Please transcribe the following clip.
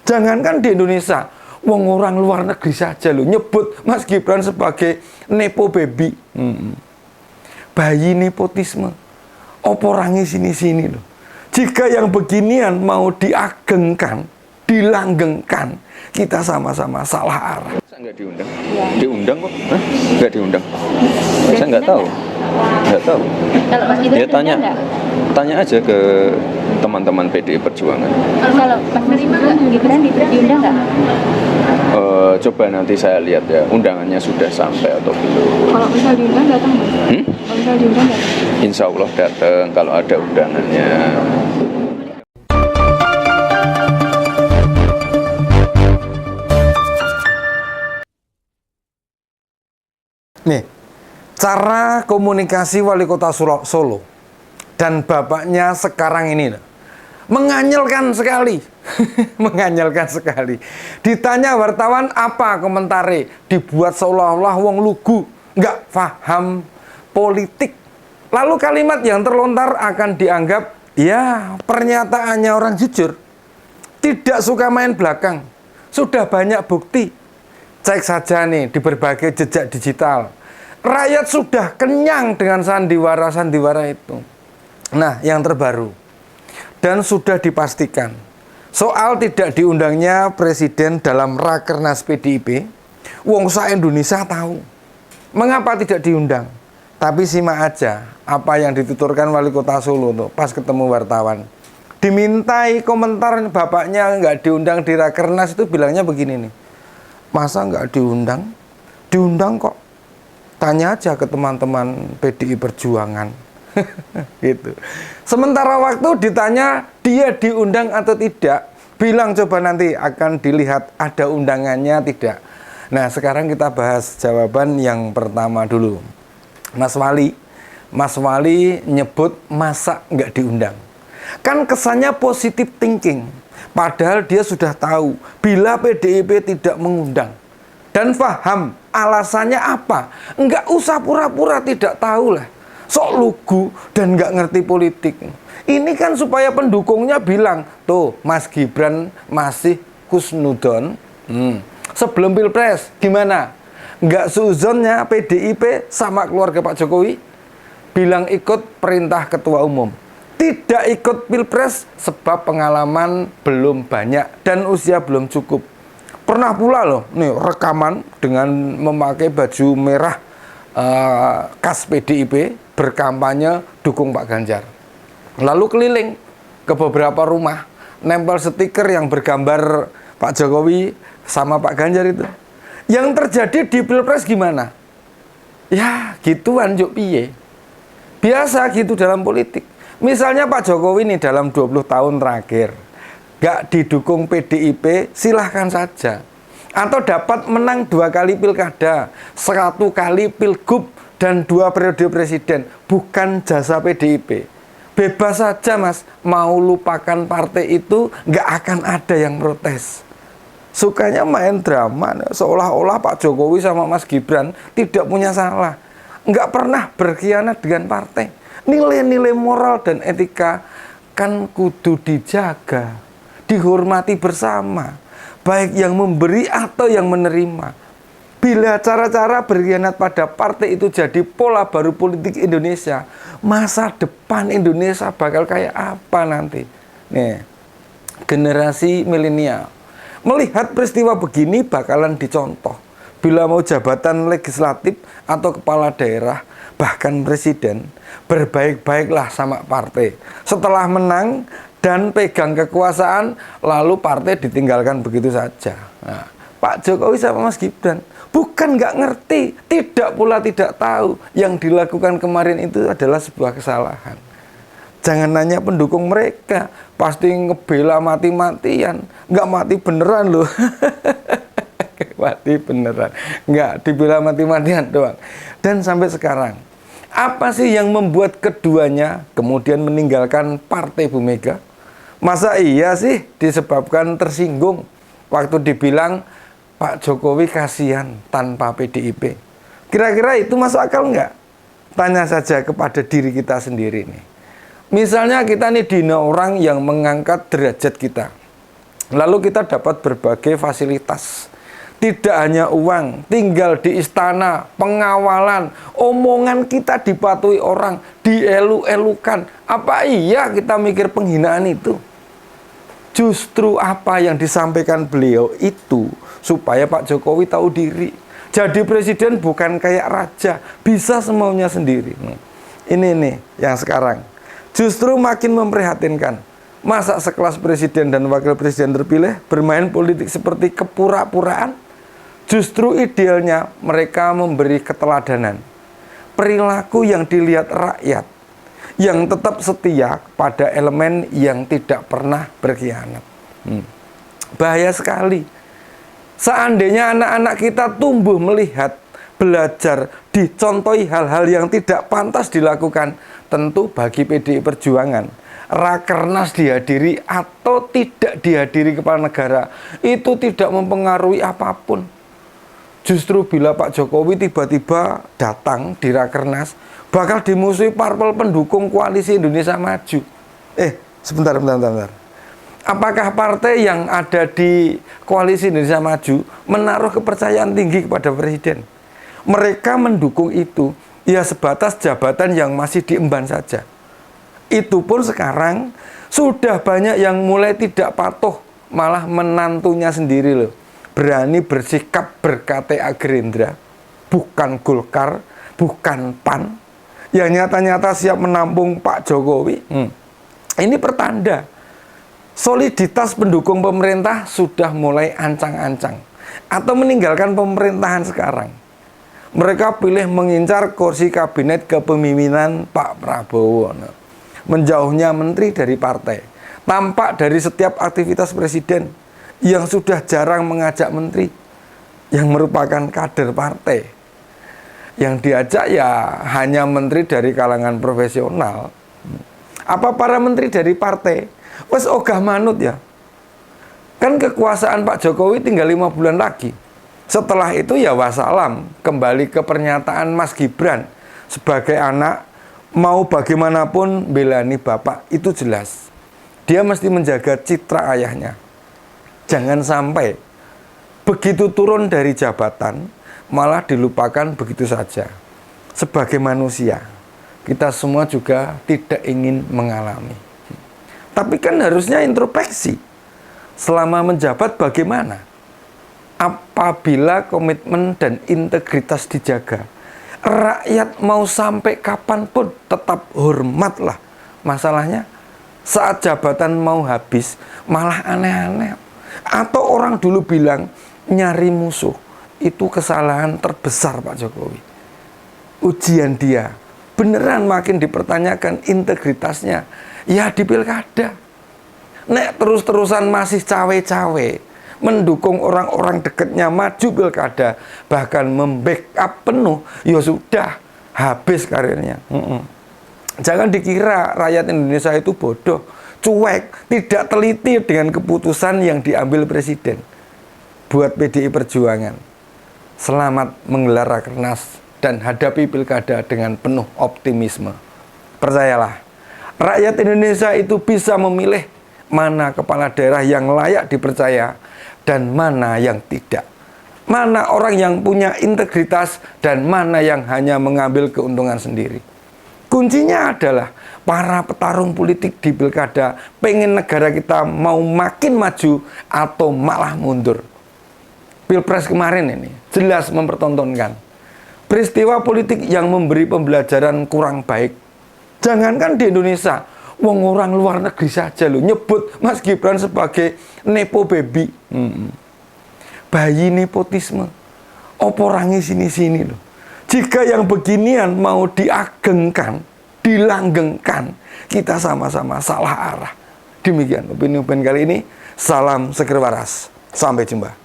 Jangankan di Indonesia, wong orang luar negeri saja loh nyebut Mas Gibran sebagai nepo baby. Bayi nepotisme. Oporangi sini-sini loh. Jika yang beginian mau diagengkan, dilanggengkan, kita sama-sama salah arah. Saya nggak diundang. Ya. Diundang kok? Hah? Nggak diundang. Saya nggak tahu. Nggak tahu. Kalau Mas Gibran ya tanya aja ke teman-teman PDI Perjuangan. Kalau Mas Gibran diundang nggak? Coba nanti saya lihat ya, undangannya sudah sampai atau belum. Kalau misal diundang datang Mas? Kalau misal diundang datang? Insya Allah datang kalau ada undangannya. Nih, cara komunikasi wali kota Solo dan bapaknya sekarang ini menganyelkan sekali. Menganyelkan sekali. Ditanya wartawan apa komentare, dibuat seolah-olah wong lugu, nggak paham politik. Lalu kalimat yang terlontar akan dianggap ya pernyataannya orang jujur. Tidak suka main belakang. Sudah banyak bukti. Cek saja nih di berbagai jejak digital. Rakyat sudah kenyang dengan sandiwara-sandiwara itu. Nah, yang terbaru. Dan sudah dipastikan. Soal tidak diundangnya Presiden dalam Rakernas PDIP, wong sa-Indonesia tahu. Mengapa tidak diundang? Tapi simak aja apa yang dituturkan wali kota Solo tuh pas ketemu wartawan. Dimintai komentar bapaknya nggak diundang di Rakernas itu bilangnya begini nih. Masa nggak diundang? Diundang kok. Tanya aja ke teman-teman PDI Perjuangan. Gitu. Sementara waktu ditanya dia diundang atau tidak, bilang coba nanti akan dilihat ada undangannya tidak. Nah sekarang kita bahas jawaban yang pertama dulu. Mas Wali nyebut masa nggak diundang. Kan kesannya positive thinking. Padahal dia sudah tahu bila PDIP tidak mengundang. Dan paham alasannya apa. Nggak usah pura-pura tidak tahu lah. Sok lugu dan nggak ngerti politik. Ini kan supaya pendukungnya bilang, tuh Mas Gibran masih kusnudon. Sebelum Pilpres gimana? Nggak seuzonnya PDIP sama keluarga Pak Jokowi bilang ikut perintah ketua umum. Tidak ikut Pilpres sebab pengalaman belum banyak dan usia belum cukup. Pernah pula loh nih rekaman dengan memakai baju merah khas PDIP berkampanye dukung Pak Ganjar. Lalu keliling ke beberapa rumah, nempel stiker yang bergambar Pak Jokowi sama Pak Ganjar itu. Yang terjadi di Pilpres gimana? Ya gituan juk piye. Biasa gitu dalam politik. Misalnya Pak Jokowi nih dalam 20 tahun terakhir gak didukung PDIP, silahkan saja. Atau dapat menang 2 kali pilkada, 1 kali pilgub, dan 2 periode presiden. Bukan jasa PDIP. Bebas saja mas, mau lupakan partai itu gak akan ada yang protes. Sukanya main drama, seolah-olah Pak Jokowi sama Mas Gibran tidak punya salah. Nggak pernah berkhianat dengan partai. Nilai-nilai moral dan etika kan kudu dijaga, dihormati bersama, baik yang memberi atau yang menerima. Bila cara-cara berkhianat pada partai itu jadi pola baru politik Indonesia, masa depan Indonesia bakal kayak apa nanti? Nih, generasi milenial melihat peristiwa begini bakalan dicontoh. Bila mau jabatan legislatif atau kepala daerah, bahkan presiden, berbaik-baiklah sama partai. Setelah menang dan pegang kekuasaan, lalu partai ditinggalkan begitu saja. Nah, Pak Jokowi sama Mas Gibran bukan nggak ngerti, tidak pula tidak tahu. Yang dilakukan kemarin itu adalah sebuah kesalahan. Jangan nanya pendukung mereka, pasti ngebela mati-matian. Nggak mati beneran loh. Mati beneran, nggak dibela mati-matian doang. Dan sampai sekarang, apa sih yang membuat keduanya kemudian meninggalkan Partai Bu Mega? Masa iya sih disebabkan tersinggung waktu dibilang Pak Jokowi kasihan tanpa PDIP? Kira-kira itu masuk akal nggak? Tanya saja kepada diri kita sendiri nih. Misalnya kita nih dina orang yang mengangkat derajat kita. Lalu kita dapat berbagai fasilitas. Tidak hanya uang, tinggal di istana, pengawalan, omongan kita dipatuhi orang, dielu-elukan. Apa iya kita mikir penghinaan itu? Justru apa yang disampaikan beliau itu supaya Pak Jokowi tahu diri. Jadi presiden bukan kayak raja, bisa semaunya sendiri. Ini nih yang sekarang justru makin memprihatinkan. Masa sekelas presiden dan wakil presiden terpilih bermain politik seperti kepura-puraan? Justru idealnya mereka memberi keteladanan, perilaku yang dilihat rakyat, yang tetap setia pada elemen yang tidak pernah berkhianat. Bahaya sekali. Seandainya anak-anak kita tumbuh melihat, belajar, dicontohi hal-hal yang tidak pantas dilakukan, tentu bagi PDI Perjuangan, Rakernas dihadiri atau tidak dihadiri kepala negara, itu tidak mempengaruhi apapun. Justru bila Pak Jokowi tiba-tiba datang di Rakernas, bakal dimusuhi parpol pendukung koalisi Indonesia Maju. Sebentar. Apakah partai yang ada di koalisi Indonesia Maju menaruh kepercayaan tinggi kepada presiden? Mereka mendukung itu ya sebatas jabatan yang masih diemban saja. Itu pun sekarang sudah banyak yang mulai tidak patuh, malah menantunya sendiri loh berani bersikap ber-KTA Gerindra, bukan Golkar, bukan PAN, yang nyata-nyata siap menampung Pak Jokowi. Ini pertanda soliditas pendukung pemerintah sudah mulai ancang-ancang atau meninggalkan pemerintahan sekarang. Mereka pilih mengincar kursi kabinet kepemimpinan Pak Prabowo, menjauhnya menteri dari partai, tampak dari setiap aktivitas presiden yang sudah jarang mengajak menteri yang merupakan kader partai. Yang diajak ya hanya menteri dari kalangan profesional. Apa para menteri dari partai wes ogah manut ya? Kan kekuasaan Pak Jokowi tinggal 5 bulan lagi. Setelah itu ya wassalam, kembali ke pernyataan Mas Gibran sebagai anak, mau bagaimanapun belani bapak, itu jelas. Dia mesti menjaga citra ayahnya. Jangan sampai begitu turun dari jabatan malah dilupakan begitu saja. Sebagai manusia, kita semua juga tidak ingin mengalami. Tapi kan harusnya introspeksi. Selama menjabat bagaimana? Apabila komitmen dan integritas dijaga, rakyat mau sampai kapanpun tetap hormatlah. Masalahnya saat jabatan mau habis malah aneh-aneh. Atau orang dulu bilang nyari musuh itu kesalahan terbesar Pak Jokowi. Ujian dia beneran makin dipertanyakan integritasnya ya di pilkada. Nek terus-terusan masih cawe-cawe mendukung orang-orang dekatnya maju pilkada, bahkan membackup penuh, ya sudah habis karirnya. Jangan dikira rakyat Indonesia itu bodoh, cuek, tidak teliti dengan keputusan yang diambil presiden. Buat PDI Perjuangan, selamat menggelar Rakernas dan hadapi pilkada dengan penuh optimisme. Percayalah, rakyat Indonesia itu bisa memilih mana kepala daerah yang layak dipercaya dan mana yang tidak. Mana orang yang punya integritas dan mana yang hanya mengambil keuntungan sendiri. Kuncinya adalah para petarung politik di pilkada pengen negara kita mau makin maju atau malah mundur. Pilpres kemarin ini jelas mempertontonkan peristiwa politik yang memberi pembelajaran kurang baik. Jangankan di Indonesia, wong orang luar negeri saja loh nyebut Mas Gibran sebagai nepo baby. Bayi nepotisme. Oporangi sini-sini loh. Jika yang beginian mau diagengkan, dilanggengkan, kita sama-sama salah arah. Demikian opini kali ini. Salam seger waras. Sampai jumpa.